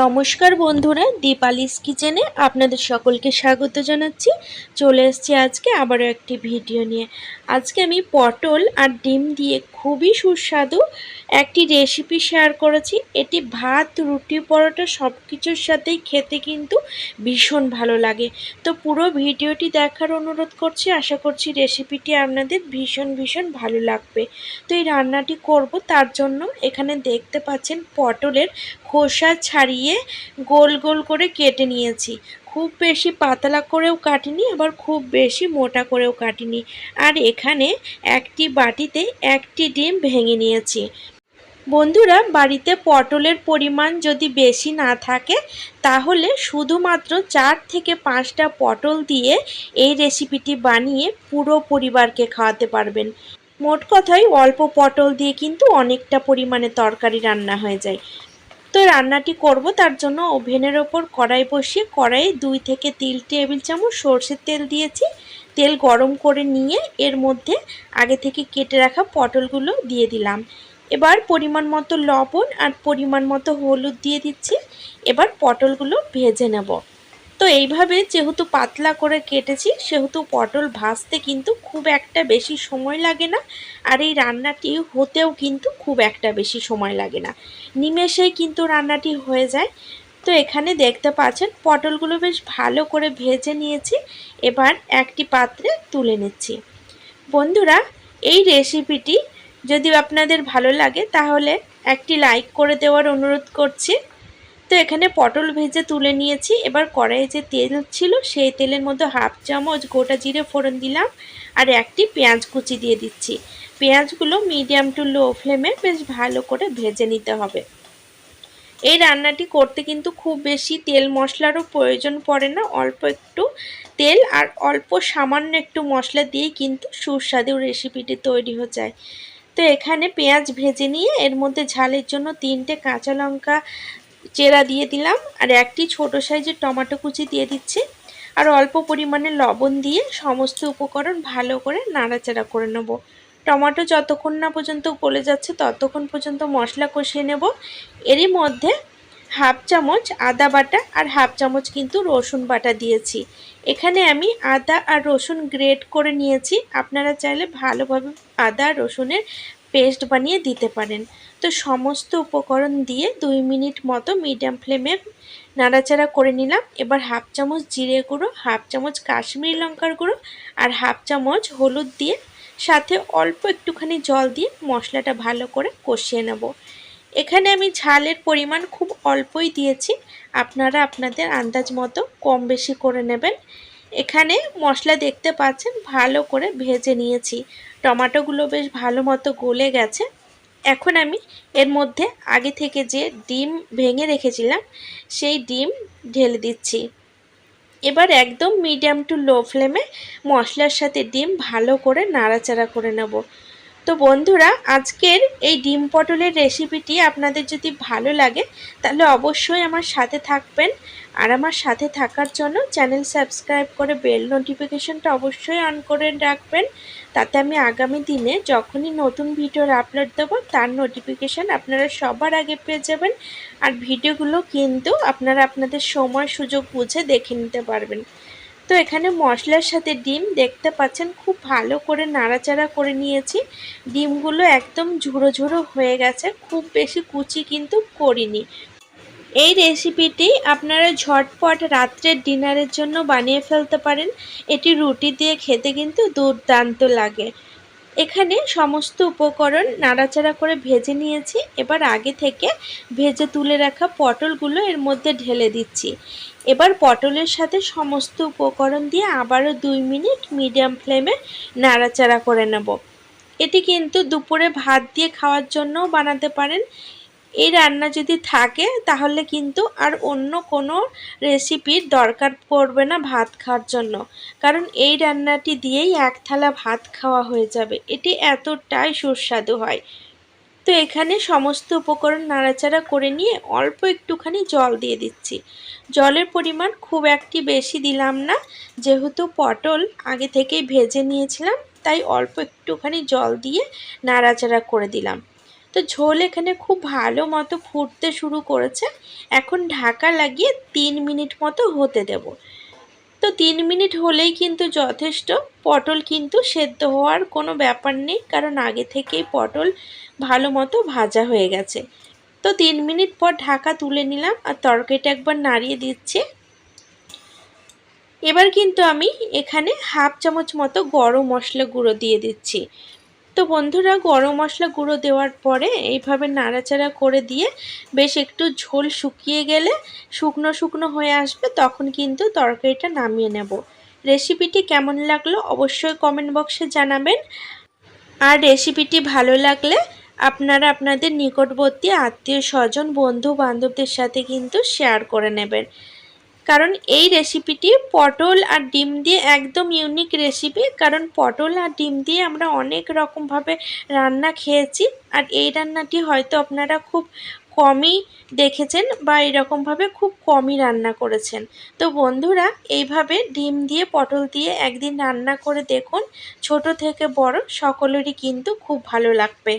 নমস্কার বন্ধুরা, দীপালিস কিচেনে আপনাদের সকলকে স্বাগত জানাচ্ছি। চলে এসেছি আজকে আবারও একটি ভিডিও নিয়ে। আজকে আমি পটল আর ডিম দিয়ে খুবই সুস্বাদু একটি রেসিপি শেয়ার করেছি। এটি ভাত, রুটি, পরোটা সব কিছুর সাথেই খেতে কিন্তু ভীষণ ভালো লাগে। তো পুরো ভিডিওটি দেখার অনুরোধ করছি। আশা করছি রেসিপিটি আপনাদের ভীষণ ভালো লাগবে। তো এই রান্নাটি করব, তার জন্য এখানে দেখতে পাচ্ছেন পটলের খোসা ছাড়িয়ে গোল গোল করে কেটে নিয়েছি। খুব বেশি পাতলা করেও কাটিনি, আবার খুব বেশি মোটা করেও কাটিনি। আর এখানে একটি বাটিতে একটি ডিম ভেঙে নিয়েছি। বন্ধুরা, বাড়িতে পটলের পরিমাণ যদি বেশি না থাকে তাহলে শুধুমাত্র 4 থেকে 5টা পটল দিয়ে এই রেসিপিটি বানিয়ে পুরো পরিবারকে খাওয়াতে পারবেন। মোট কথায় অল্প পটল দিয়ে কিন্তু অনেকটা পরিমাণে তরকারি রান্না হয়ে যায়। তো রান্নাটি করব, তার জন্য ওভেনের ওপর কড়াই বসিয়ে কড়াইয়ে 2 থেকে 3 টেবিল চামচ সরষের তেল দিয়েছি। তেল গরম করে নিয়ে এর মধ্যে আগে থেকে কেটে রাখা পটলগুলো দিয়ে দিলাম। এবার পরিমাণ মতো লবণ আর পরিমাণ মতো হলুদ দিয়ে দিচ্ছি। এবার পটলগুলো ভেজে নেব। তো এইভাবে যেহেতু পাতলা করে কেটেছি সেহেতু পটল ভাজতে কিন্তু খুব একটা বেশি সময় লাগে না। আর এই রান্নাটি হতেও কিন্তু খুব একটা বেশি সময় লাগে না, নিমেষেই কিন্তু রান্নাটি হয়ে যায়। তো এখানে দেখতে পাচ্ছেন পটলগুলো বেশ ভালো করে ভেজে নিয়েছি। এবার একটি পাত্রে তুলে নিচ্ছি। বন্ধুরা, এই রেসিপিটি যদি আপনাদের ভালো লাগে তাহলে একটি লাইক করে দেওয়ার অনুরোধ করছি। তো এখানে পটল ভেজে তুলে নিয়েছি। এবার কড়াইয়ে যে তেল ছিল সেই তেলের মধ্যে হাফ চামচ গোটা জিরে ফোড়ন দিলাম আর একটি পেঁয়াজ কুচি দিয়ে দিচ্ছি। পেঁয়াজগুলো মিডিয়াম টু লো ফ্লেমে বেশ ভালো করে ভেজে নিতে হবে। এই রান্নাটি করতে কিন্তু খুব বেশি তেল মশলারও প্রয়োজন পড়ে না। অল্প একটু তেল আর অল্প সামান্য একটু মশলা দিয়ে কিন্তু সুস্বাদু রেসিপিটি তৈরি হয়ে যায়। তো এখানে পেঁয়াজ ভেজে নিয়ে এর মধ্যে ঝালের জন্য 3টে কাঁচা লঙ্কা চেরা দিয়ে দিলাম আর একটি ছোট সাইজের টমেটো কুচি দিয়ে দিচ্ছি। আর অল্প পরিমাণে লবণ দিয়ে সমস্ত উপকরণ ভালো করে নাড়াচাড়া করে নেব। টমেটো যতক্ষণ না পর্যন্ত গলে যাচ্ছে ততক্ষণ পর্যন্ত মশলা কষিয়ে নেব। এরই মধ্যে হাফ চামচ আদা বাটা আর হাফ চামচ কিন্তু রসুন বাটা দিয়েছি। এখানে আমি আদা আর রসুন গ্রেট করে নিয়েছি। আপনারা চাইলে ভালোভাবে আদা রসুনের পেস্ট বানিয়ে দিতে পারেন। তো সমস্ত উপকরণ দিয়ে 2 মিনিট মতো মিডিয়াম ফ্লেমে নাড়াচাড়া করে নিলাম। এবার হাফ চামচ জিরে গুঁড়ো, হাফ চামচ কাশ্মীরি লঙ্কার গুঁড়ো আর হাফ চামচ হলুদ দিয়ে সাথে অল্প একটুখানি জল দিয়ে মশলাটা ভালো করে কষিয়ে নেব। এখানে আমি ঝালের পরিমাণ খুব অল্পই দিয়েছি, আপনারা আপনাদের আন্দাজ মতো কম বেশি করে নেবেন। এখানে মশলা দেখতে পাচ্ছেন ভালো করে ভেজে নিয়েছি। টমেটোগুলো বেশ ভালো মতো গলে গেছে। এখন আমি এর মধ্যে আগে থেকে যে ডিম ভেঙে রেখেছিলাম সেই ডিম ঢেলে দিচ্ছি। এবার একদম মিডিয়াম টু লো ফ্লেমে মশলার সাথে ডিম ভালো করে নাড়াচাড়া করে নেব। তো বন্ধুরা, আজকের এই ডিম পটলের রেসিপিটি আপনাদের যদি ভালো লাগে তাহলে অবশ্যই আমার সাথে থাকবেন। আর আমার সাথে থাকার জন্য চ্যানেল সাবস্ক্রাইব করে বেল নোটিফিকেশনটা অবশ্যই অন করে রাখবেন। তাতে আমি আগামী দিনে যখনই নতুন ভিডিওর আপলোড দেবো তার নোটিফিকেশান আপনারা সবার আগে পেয়ে যাবেন। আর ভিডিওগুলো কিন্তু আপনারা আপনাদের সময় সুযোগ বুঝে দেখে নিতে পারবেন। তো এখানে মশলার সাথে ডিম দেখতে পাচ্ছেন খুব ভালো করে নাড়াচাড়া করে নিয়েছি। ডিমগুলো একদম ঝুড়ো ঝুড়ো হয়ে গেছে, খুব বেশি কুচি কিন্তু করিনি। এই রেসিপিটি আপনারা ঝটপট রাত্রের ডিনারের জন্য বানিয়ে ফেলতে পারেন। এটি রুটি দিয়ে খেতে কিন্তু দুর্দান্ত লাগে। এখানে সমস্ত উপকরণ নাড়াচাড়া করে ভেজে নিয়েছি। এবার আগে থেকে ভেজে তুলে রাখা পটলগুলো এর মধ্যে ঢেলে দিচ্ছি। এবার পটলের সাথে সমস্ত উপকরণ দিয়ে আবারও 2 মিনিট মিডিয়াম ফ্লেমে নাড়াচাড়া করে নেব। এটি কিন্তু দুপুরে ভাত দিয়ে খাওয়ার জন্যও বানাতে পারেন। এই রান্না যদি থাকে তাহলে কিন্তু আর অন্য কোনো রেসিপির দরকার পড়বে না ভাত খাওয়ার জন্য, কারণ এই রান্নাটি দিয়েই এক থালা ভাত খাওয়া হয়ে যাবে। এটি এতটাই সুস্বাদু হয়। তো এখানে সমস্ত উপকরণ নাড়াচাড়া করে নিয়ে অল্প একটুখানি জল দিয়ে দিচ্ছি। জলের পরিমাণ খুব একটি বেশি দিলাম না, যেহেতু পটল আগে থেকেই ভেজে নিয়েছিলাম তাই অল্প একটুখানি জল দিয়ে নাড়াচাড়া করে দিলাম। তো ঝোল এখানে খুব ভালো মতো ফুটতে শুরু করেছে। এখন ঢাকা লাগিয়ে 3 মিনিট মতো হতে দেব। তো 3 মিনিট হলেই কিন্তু যথেষ্ট। পটল কিন্তু সেদ্ধ হওয়ার কোনো ব্যাপার নেই, কারণ আগে থেকেই পটল ভালো মতো ভাজা হয়ে গেছে। তো 3 মিনিট পর ঢাকা তুলে নিলাম আর তরকারিটা একবার নাড়িয়ে দিচ্ছি। এবার কিন্তু আমি এখানে হাফ চামচ মতো গরম মশলা গুঁড়ো দিয়ে দিচ্ছি। তো বন্ধুরা, গরম মশলা গুঁড়ো দেওয়ার পরে এইভাবে নাড়াচাড়া করে দিয়ে বেশ একটু ঝোল শুকিয়ে গেলে শুকনো শুকনো হয়ে আসবে, তখন কিন্তু তরকারিটা নামিয়ে নেব। রেসিপিটি কেমন লাগলো অবশ্যই কমেন্ট বক্সে জানাবেন। আর রেসিপিটি ভালো লাগলে আপনারা আপনাদের নিকটবর্তী আত্মীয় স্বজন বন্ধু বান্ধবদের সাথে কিন্তু শেয়ার করে নেবেন, কারণ এই রেসিপিটি পটল আর ডিম দিয়ে একদম ইউনিক রেসিপি। কারণ পটল আর ডিম দিয়ে আমরা অনেক রকমভাবে রান্না খেয়েছি, আর এই রান্নাটি হয়তো আপনারা খুব কমই দেখেছেন বা এরকমভাবে খুব কমই রান্না করেছেন। তো বন্ধুরা, এইভাবে ডিম দিয়ে পটল দিয়ে একদিন রান্না করে দেখুন, ছোট থেকে বড় সকলেরই কিন্তু খুব ভালো লাগবে।